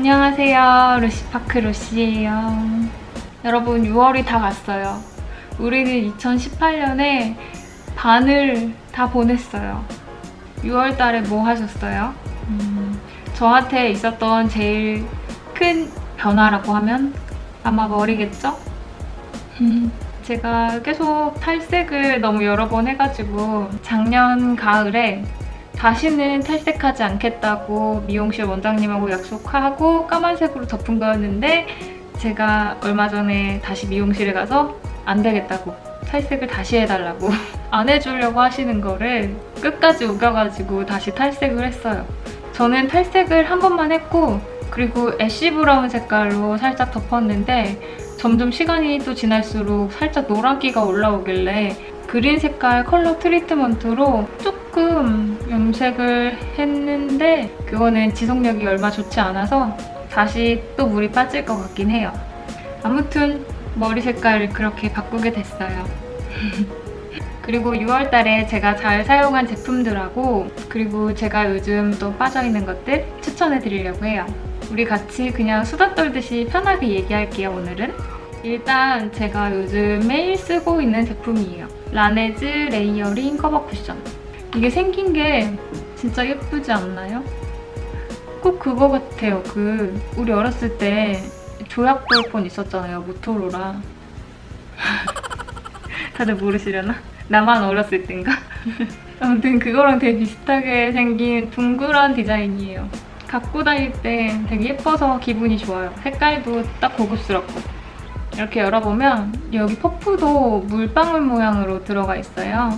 안녕하세요. 루시파크 루시예요. 여러분 6월이 다 갔어요. 우리는 2018년에 반을 다 보냈어요. 6월 달에 뭐 하셨어요? 저한테 있었던 제일 큰 변화라고 하면 아마 머리겠죠? 제가 계속 탈색을 너무 여러 번 해가지고 작년 가을에 다시는 탈색하지 않겠다고 미용실 원장님하고 약속하고 까만색으로 덮은 거였는데 제가 얼마 전에 다시 미용실에 가서 안 되겠다고 탈색을 다시 해달라고 안 해주려고 하시는 거를 끝까지 우겨가지고 다시 탈색을 했어요. 저는 탈색을 한 번만 했고 그리고 애쉬 브라운 색깔로 살짝 덮었는데 점점 시간이 또 지날수록 살짝 노란기가 올라오길래 그린 색깔 컬러 트리트먼트로 조금 염색을 했는데 그거는 지속력이 얼마 좋지 않아서 다시 또 물이 빠질 것 같긴 해요. 아무튼 머리 색깔을 그렇게 바꾸게 됐어요. 그리고 6월달에 제가 잘 사용한 제품들하고 그리고 제가 요즘 또 빠져있는 것들 추천해드리려고 해요. 우리 같이 그냥 수다 떨듯이 편하게 얘기할게요, 오늘은. 일단 제가 요즘 매일 쓰고 있는 제품이에요. 라네즈 레이어링 커버 쿠션. 이게 생긴 게 진짜 예쁘지 않나요? 꼭 그거 같아요. 우리 어렸을 때 조약 볼폰 있었잖아요, 모토로라. 다들 모르시려나? 나만 어렸을 땐가? 아무튼 그거랑 되게 비슷하게 생긴 둥그런 디자인이에요. 갖고 다닐 때 되게 예뻐서 기분이 좋아요. 색깔도 딱 고급스럽고. 이렇게 열어보면 여기 퍼프도 물방울 모양으로 들어가 있어요.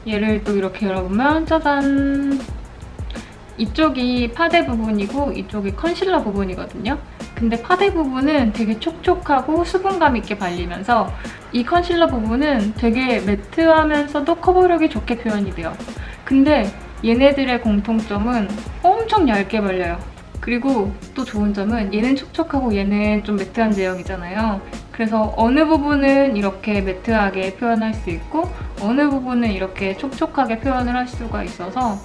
얘를 또 이렇게 열어보면 짜잔! 이쪽이 파데 부분이고 이쪽이 컨실러 부분이거든요. 근데 파데 부분은 되게 촉촉하고 수분감 있게 발리면서 이 컨실러 부분은 되게 매트하면서도 커버력이 좋게 표현이 돼요. 근데 얘네들의 공통점은 엄청 얇게 발려요. 그리고 또 좋은 점은 얘는 촉촉하고 얘는 좀 매트한 제형이잖아요. 그래서 어느 부분은 이렇게 매트하게 표현할 수 있고 어느 부분은 이렇게 촉촉하게 표현을 할 수가 있어서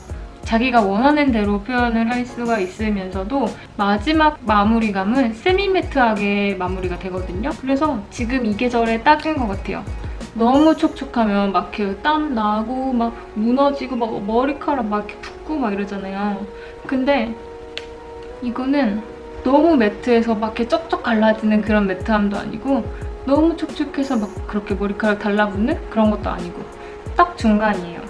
자기가 원하는 대로 표현을 할 수가 있으면서도 마지막 마무리감은 세미 매트하게 마무리가 되거든요. 그래서 지금 이 계절에 딱인 것 같아요. 너무 촉촉하면 막 이렇게 땀 나고 막 무너지고 막 머리카락 막 이렇게 붓고 막 이러잖아요. 근데 이거는 너무 매트해서 막 이렇게 쩍쩍 갈라지는 그런 매트함도 아니고 너무 촉촉해서 막 그렇게 머리카락 달라붙는 그런 것도 아니고 딱 중간이에요.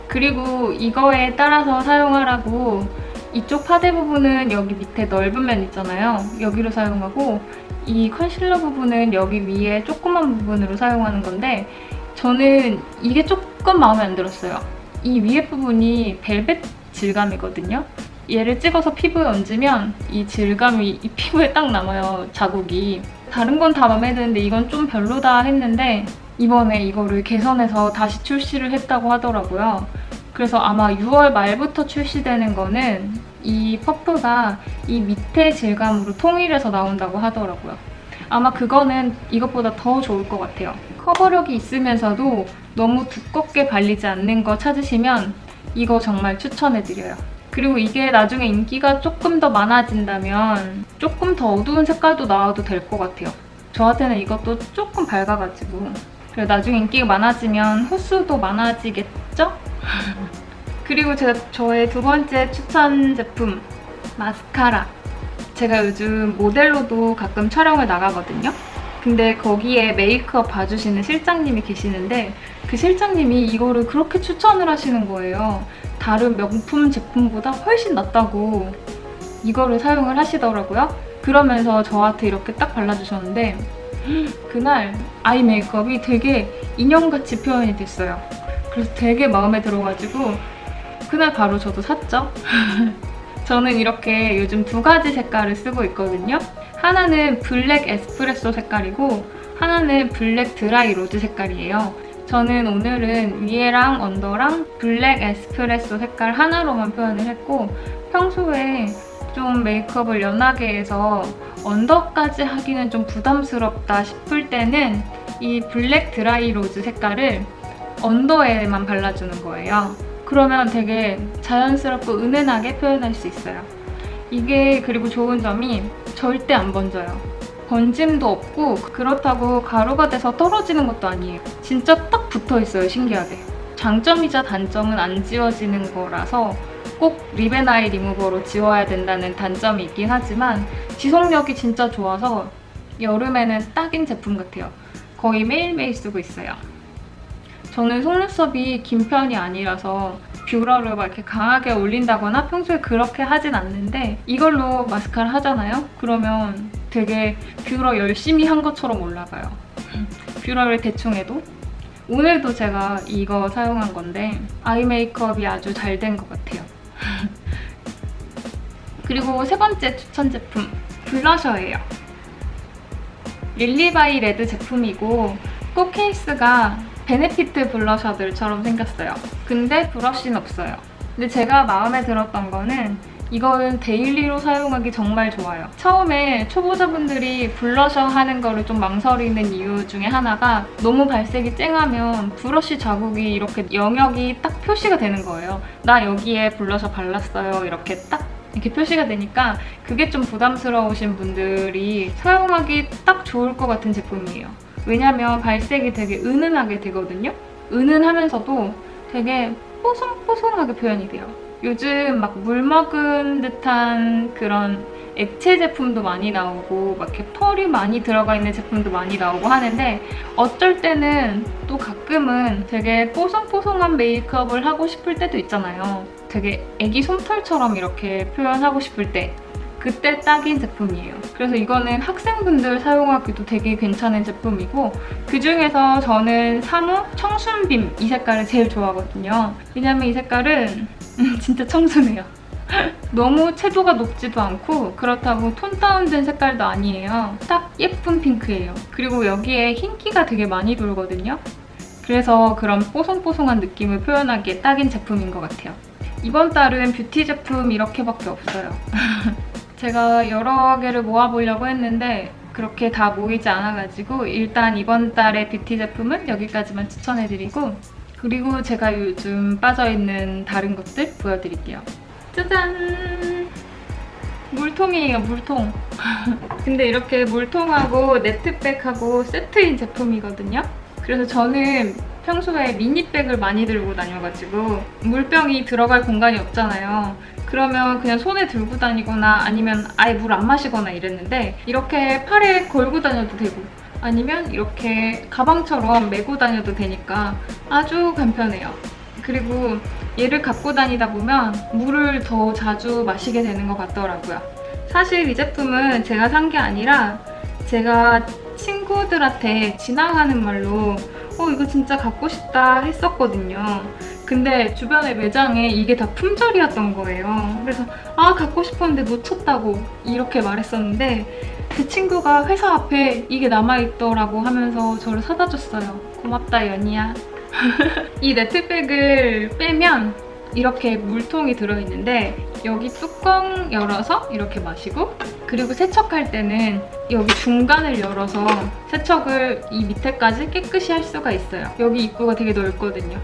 그리고 이거에 따라서 사용하라고 이쪽 파데 부분은 여기 밑에 넓은 면 있잖아요. 여기로 사용하고 이 컨실러 부분은 여기 위에 조그만 부분으로 사용하는 건데 저는 이게 조금 마음에 안 들었어요. 이 위에 부분이 벨벳 질감이거든요. 얘를 찍어서 피부에 얹으면 이 질감이 이 피부에 딱 남아요, 자국이. 다른 건 다 마음에 드는데 이건 좀 별로다 했는데 이번에 이거를 개선해서 다시 출시를 했다고 하더라고요. 그래서 아마 6월 말부터 출시되는 거는 이 퍼프가 이 밑에 질감으로 통일해서 나온다고 하더라고요. 아마 그거는 이것보다 더 좋을 것 같아요. 커버력이 있으면서도 너무 두껍게 발리지 않는 거 찾으시면 이거 정말 추천해드려요. 그리고 이게 나중에 인기가 조금 더 많아진다면 조금 더 어두운 색깔도 나와도 될 것 같아요. 저한테는 이것도 조금 밝아가지고 그리고 나중에 인기가 많아지면 호수도 많아지겠죠? 그리고 저의 두 번째 추천 제품 마스카라. 제가 요즘 모델로도 가끔 촬영을 나가거든요. 근데 거기에 메이크업 봐주시는 실장님이 계시는데 그 실장님이 이거를 그렇게 추천을 하시는 거예요. 다른 명품 제품보다 훨씬 낫다고 이거를 사용을 하시더라고요. 그러면서 저한테 이렇게 딱 발라주셨는데 그날 아이 메이크업이 되게 인형같이 표현이 됐어요. 그래서 되게 마음에 들어가지고 그날 바로 저도 샀죠. 저는 이렇게 요즘 두 가지 색깔을 쓰고 있거든요. 하나는 블랙 에스프레소 색깔이고 하나는 블랙 드라이 로즈 색깔이에요. 저는 오늘은 위에랑 언더랑 블랙 에스프레소 색깔 하나로만 표현을 했고 평소에 좀 메이크업을 연하게 해서 언더까지 하기는 좀 부담스럽다 싶을 때는 이 블랙 드라이 로즈 색깔을 언더에만 발라주는 거예요. 그러면 되게 자연스럽고 은은하게 표현할 수 있어요. 이게 그리고 좋은 점이 절대 안 번져요. 번짐도 없고 그렇다고 가루가 돼서 떨어지는 것도 아니에요. 진짜 딱 붙어 있어요, 신기하게. 장점이자 단점은 안 지워지는 거라서 꼭 립앤아이 리무버로 지워야 된다는 단점이 있긴 하지만 지속력이 진짜 좋아서 여름에는 딱인 제품 같아요. 거의 매일매일 쓰고 있어요. 저는 속눈썹이 긴 편이 아니라서 뷰러를 막 이렇게 강하게 올린다거나 평소에 그렇게 하진 않는데 이걸로 마스카라 하잖아요? 그러면 되게 뷰러 열심히 한 것처럼 올라가요. 뷰러를 대충 해도. 오늘도 제가 이거 사용한 건데 아이 메이크업이 아주 잘 된 것 같아요. 그리고 세 번째 추천 제품, 블러셔예요. 릴리바이 레드 제품이고 꼭 케이스가 베네피트 블러셔들처럼 생겼어요. 근데 브러쉬는 없어요. 근데 제가 마음에 들었던 거는 이거는 데일리로 사용하기 정말 좋아요. 처음에 초보자분들이 블러셔 하는 거를 좀 망설이는 이유 중에 하나가 너무 발색이 쨍하면 브러쉬 자국이 이렇게 영역이 딱 표시가 되는 거예요. 나 여기에 블러셔 발랐어요. 이렇게 딱 이렇게 표시가 되니까 그게 좀 부담스러우신 분들이 사용하기 딱 좋을 것 같은 제품이에요. 왜냐면 발색이 되게 은은하게 되거든요. 은은하면서도 되게 뽀송뽀송하게 표현이 돼요. 요즘 막 물 먹은 듯한 그런 액체 제품도 많이 나오고 막 이렇게 펄이 많이 들어가 있는 제품도 많이 나오고 하는데 어쩔 때는 또 가끔은 되게 뽀송뽀송한 메이크업을 하고 싶을 때도 있잖아요. 되게 애기 솜털처럼 이렇게 표현하고 싶을 때 그때 딱인 제품이에요. 그래서 이거는 학생분들 사용하기도 되게 괜찮은 제품이고 그중에서 저는 3호 청순빔 이 색깔을 제일 좋아하거든요. 왜냐면 이 색깔은 진짜 청순해요. 너무 채도가 높지도 않고 그렇다고 톤 다운된 색깔도 아니에요. 딱 예쁜 핑크예요. 그리고 여기에 흰기가 되게 많이 돌거든요. 그래서 그런 뽀송뽀송한 느낌을 표현하기에 딱인 제품인 것 같아요. 이번 달은 뷰티 제품 이렇게밖에 없어요. 제가 여러 개를 모아보려고 했는데 그렇게 다 모이지 않아가지고 일단 이번 달의 뷰티 제품은 여기까지만 추천해드리고 그리고 제가 요즘 빠져있는 다른 것들 보여드릴게요. 짜잔! 물통이에요, 물통. 근데 이렇게 물통하고 네트백하고 세트인 제품이거든요. 그래서 저는 평소에 미니백을 많이 들고 다녀가지고 물병이 들어갈 공간이 없잖아요. 그러면 그냥 손에 들고 다니거나 아니면 아예 물 안 마시거나 이랬는데 이렇게 팔에 걸고 다녀도 되고 아니면 이렇게 가방처럼 메고 다녀도 되니까 아주 간편해요. 그리고 얘를 갖고 다니다 보면 물을 더 자주 마시게 되는 것 같더라고요. 사실 이 제품은 제가 산 게 아니라 제가 친구들한테 지나가는 말로 이거 진짜 갖고 싶다 했었거든요. 근데 주변의 매장에 이게 다 품절이었던 거예요. 그래서 갖고 싶었는데 놓쳤다고 이렇게 말했었는데 그 친구가 회사 앞에 이게 남아있더라고 하면서 저를 사다 줬어요. 고맙다 연희야. 이 네트백을 빼면 이렇게 물통이 들어있는데 여기 뚜껑 열어서 이렇게 마시고 그리고 세척할 때는 여기 중간을 열어서 세척을 이 밑에까지 깨끗이 할 수가 있어요. 여기 입구가 되게 넓거든요.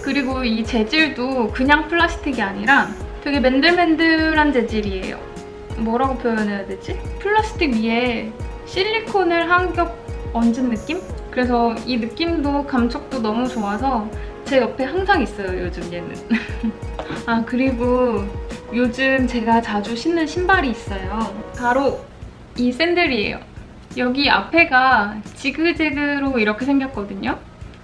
그리고 이 재질도 그냥 플라스틱이 아니라 되게 맨들맨들한 재질이에요. 뭐라고 표현해야 되지? 플라스틱 위에 실리콘을 한 겹 얹은 느낌? 그래서 이 느낌도 감촉도 너무 좋아서 제 옆에 항상 있어요, 요즘 얘는. 그리고 요즘 제가 자주 신는 신발이 있어요. 바로 이 샌들이에요. 여기 앞에가 지그재그로 이렇게 생겼거든요.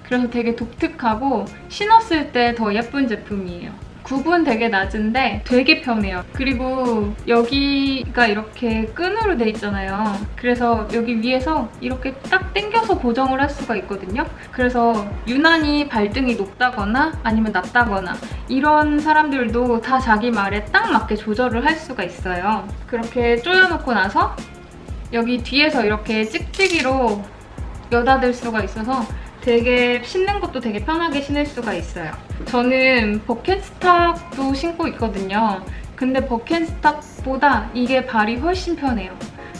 그래서 되게 독특하고 신었을 때 더 예쁜 제품이에요. 굽은 되게 낮은데 되게 편해요. 그리고 여기가 이렇게 끈으로 돼 있잖아요. 그래서 여기 위에서 이렇게 딱 당겨서 고정을 할 수가 있거든요. 그래서 유난히 발등이 높다거나 아니면 낮다거나 이런 사람들도 다 자기 말에 딱 맞게 조절을 할 수가 있어요. 그렇게 조여놓고 나서 여기 뒤에서 이렇게 찍찍이로 여닫을 수가 있어서 되게 신는 것도 되게 편하게 신을 수가 있어요. 저는 버켄스탁도 신고 있거든요. 근데 버켄스탁보다 이게 발이 훨씬 편해요.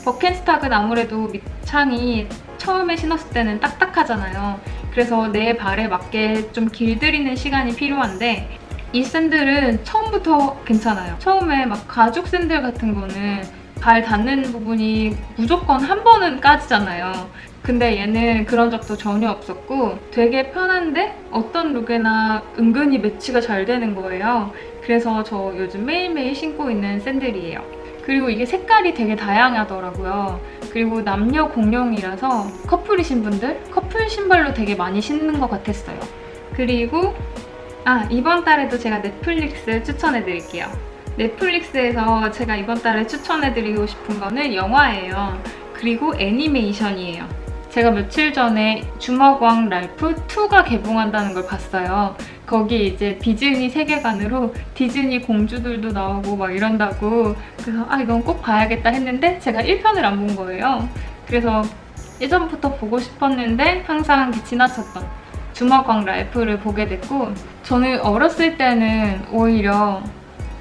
버켄스탁은 아무래도 밑창이 처음에 신었을 때는 딱딱하잖아요. 그래서 내 발에 맞게 좀 길들이는 시간이 필요한데 이 샌들은 처음부터 괜찮아요. 처음에 막 가죽 샌들 같은 거는 발 닿는 부분이 무조건 한 번은 까지잖아요. 근데 얘는 그런 적도 전혀 없었고 되게 편한데 어떤 룩에나 은근히 매치가 잘 되는 거예요. 그래서 저 요즘 매일매일 신고 있는 샌들이에요. 그리고 이게 색깔이 되게 다양하더라고요. 그리고 남녀 공용이라서 커플이신 분들 커플 신발로 되게 많이 신는 것 같았어요. 그리고 이번 달에도 제가 넷플릭스 추천해드릴게요. 넷플릭스에서 제가 이번 달에 추천해드리고 싶은 거는 영화예요. 그리고 애니메이션이에요. 제가 며칠 전에 주먹왕 랄프 2가 개봉한다는 걸 봤어요. 거기 이제 디즈니 세계관으로 디즈니 공주들도 나오고 막 이런다고. 그래서 이건 꼭 봐야겠다 했는데 제가 1편을 안 본 거예요. 그래서 예전부터 보고 싶었는데 항상 지나쳤던 주먹왕 랄프를 보게 됐고, 저는 어렸을 때는 오히려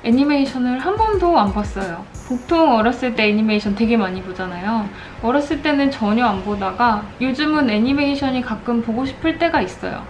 애니메이션을 한 번도 안 봤어요. 보통 어렸을 때 애니메이션 되게 많이 보잖아요. 어렸을 때는 전혀 안 보다가 요즘은 애니메이션이 가끔 보고 싶을 때가 있어요.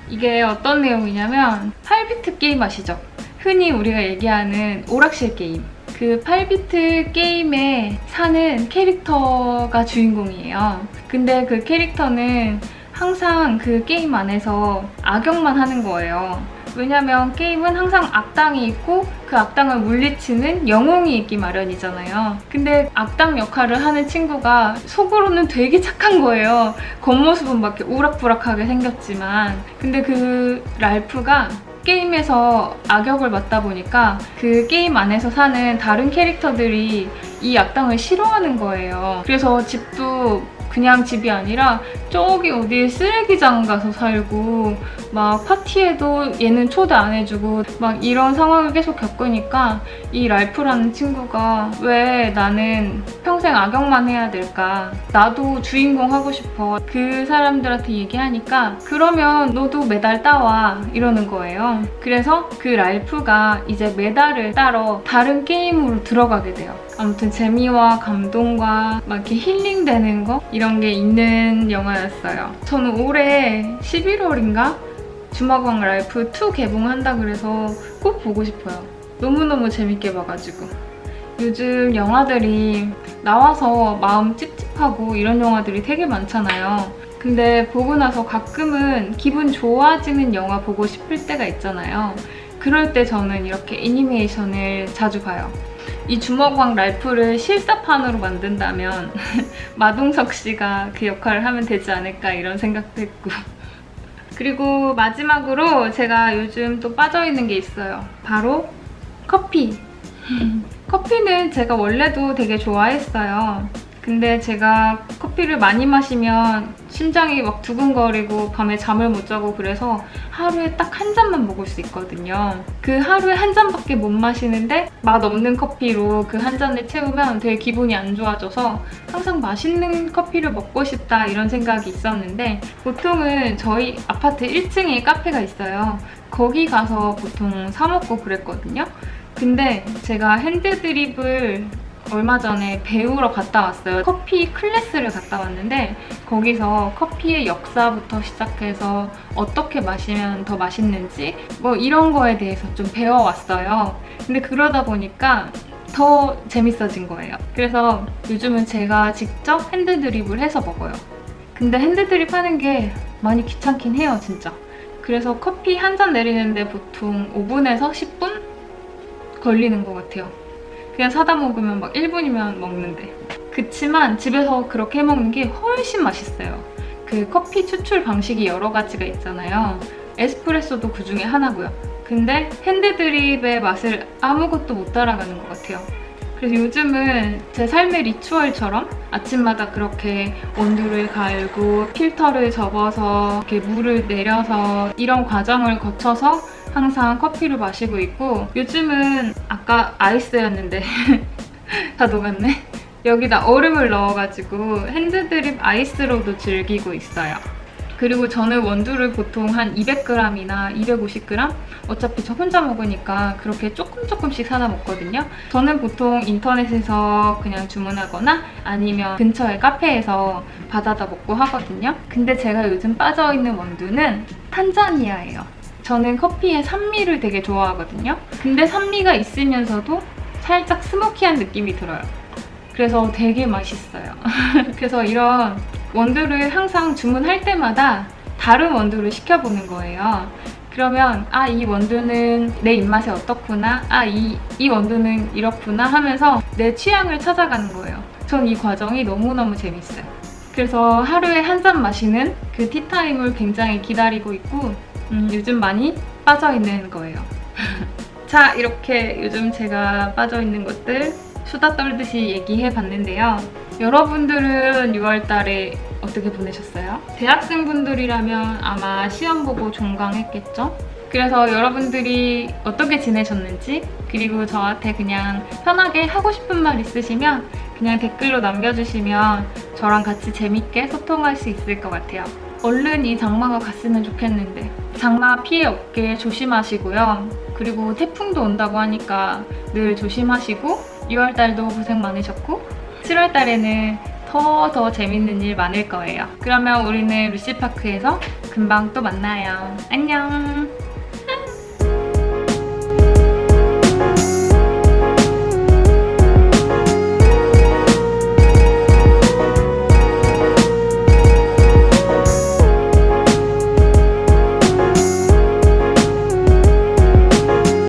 이게 어떤 내용이냐면 8비트 게임 아시죠? 흔히 우리가 얘기하는 오락실 게임. 그 8비트 게임에 사는 캐릭터가 주인공이에요. 근데 그 캐릭터는 항상 그 게임 안에서 악역만 하는 거예요. 왜냐면 게임은 항상 악당이 있고 그 악당을 물리치는 영웅이 있기 마련이잖아요. 근데 악당 역할을 하는 친구가 속으로는 되게 착한 거예요. 겉모습은 막 이렇게 우락부락하게 생겼지만. 근데 그 랄프가 게임에서 악역을 맡다 보니까 그 게임 안에서 사는 다른 캐릭터들이 이 악당을 싫어하는 거예요. 그래서 집도 그냥 집이 아니라 저기 어디 쓰레기장 가서 살고 막 파티에도 얘는 초대 안 해주고 막 이런 상황을 계속 겪으니까 이 랄프라는 친구가 왜 나는 평생 악역만 해야 될까? 나도 주인공 하고 싶어. 그 사람들한테 얘기하니까 그러면 너도 메달 따와 이러는 거예요. 그래서 그 랄프가 이제 메달을 따러 다른 게임으로 들어가게 돼요. 아무튼 재미와 감동과 막 이렇게 힐링되는 거 이런 게 있는 영화였어요. 저는 올해 11월인가 주먹왕 랄프 2 개봉한다 그래서 꼭 보고 싶어요. 너무너무 재밌게 봐가지고. 요즘 영화들이 나와서 마음 찝찝하고 이런 영화들이 되게 많잖아요. 근데 보고 나서 가끔은 기분 좋아지는 영화 보고 싶을 때가 있잖아요. 그럴 때 저는 이렇게 애니메이션을 자주 봐요. 이 주먹왕 랄프를 실사판으로 만든다면 마동석 씨가 그 역할을 하면 되지 않을까 이런 생각도 했고. 그리고 마지막으로 제가 요즘 또 빠져있는 게 있어요. 바로 커피. 커피는 제가 원래도 되게 좋아했어요. 근데 제가 커피를 많이 마시면 심장이 막 두근거리고 밤에 잠을 못 자고 그래서 하루에 딱 한 잔만 먹을 수 있거든요. 그 하루에 한 잔밖에 못 마시는데 맛없는 커피로 그 한 잔을 채우면 되게 기분이 안 좋아져서 항상 맛있는 커피를 먹고 싶다 이런 생각이 있었는데 보통은 저희 아파트 1층에 카페가 있어요. 거기 가서 보통 사 먹고 그랬거든요. 근데 제가 핸드드립을 얼마 전에 배우러 갔다 왔어요. 커피 클래스를 갔다 왔는데 거기서 커피의 역사부터 시작해서 어떻게 마시면 더 맛있는지 뭐 이런 거에 대해서 좀 배워왔어요. 근데 그러다 보니까 더 재밌어진 거예요. 그래서 요즘은 제가 직접 핸드드립을 해서 먹어요. 근데 핸드드립 하는 게 많이 귀찮긴 해요, 진짜. 그래서 커피 한 잔 내리는데 보통 5분에서 10분 걸리는 것 같아요. 그냥 사다 먹으면 막 1분이면 먹는데. 그치만 집에서 그렇게 해먹는 게 훨씬 맛있어요. 그 커피 추출 방식이 여러 가지가 있잖아요. 에스프레소도 그 중에 하나고요. 근데 핸드드립의 맛을 아무것도 못 따라가는 것 같아요. 그래서 요즘은 제 삶의 리추얼처럼 아침마다 그렇게 원두를 갈고 필터를 접어서 이렇게 물을 내려서 이런 과정을 거쳐서 항상 커피를 마시고 있고, 요즘은 아까 아이스였는데 다 녹았네. 여기다 얼음을 넣어가지고 핸드드립 아이스로도 즐기고 있어요. 그리고 저는 원두를 보통 한 200g이나 250g? 어차피 저 혼자 먹으니까 그렇게 조금씩 사다 먹거든요. 저는 보통 인터넷에서 그냥 주문하거나 아니면 근처의 카페에서 받아다 먹고 하거든요. 근데 제가 요즘 빠져있는 원두는 탄자니아예요. 저는 커피에 산미를 되게 좋아하거든요. 근데 산미가 있으면서도 살짝 스모키한 느낌이 들어요. 그래서 되게 맛있어요. 그래서 이런 원두를 항상 주문할 때마다 다른 원두를 시켜보는 거예요. 그러면 이 원두는 내 입맛에 어떻구나, 이 원두는 이렇구나 하면서 내 취향을 찾아가는 거예요. 전 이 과정이 너무너무 재밌어요. 그래서 하루에 한 잔 마시는 그 티타임을 굉장히 기다리고 있고 요즘 많이 빠져있는 거예요. 자, 이렇게 요즘 제가 빠져있는 것들 수다 떨듯이 얘기해봤는데요. 여러분들은 6월달에 어떻게 보내셨어요? 대학생분들이라면 아마 시험 보고 종강했겠죠? 그래서 여러분들이 어떻게 지내셨는지, 그리고 저한테 그냥 편하게 하고 싶은 말 있으시면 그냥 댓글로 남겨주시면 저랑 같이 재밌게 소통할 수 있을 것 같아요. 얼른 이 장마가 갔으면 좋겠는데 장마 피해 없게 조심하시고요. 그리고 태풍도 온다고 하니까 늘 조심하시고 6월달도 고생 많으셨고 7월달에는 더 재밌는 일 많을 거예요. 그러면 우리는 루시파크에서 금방 또 만나요. 안녕!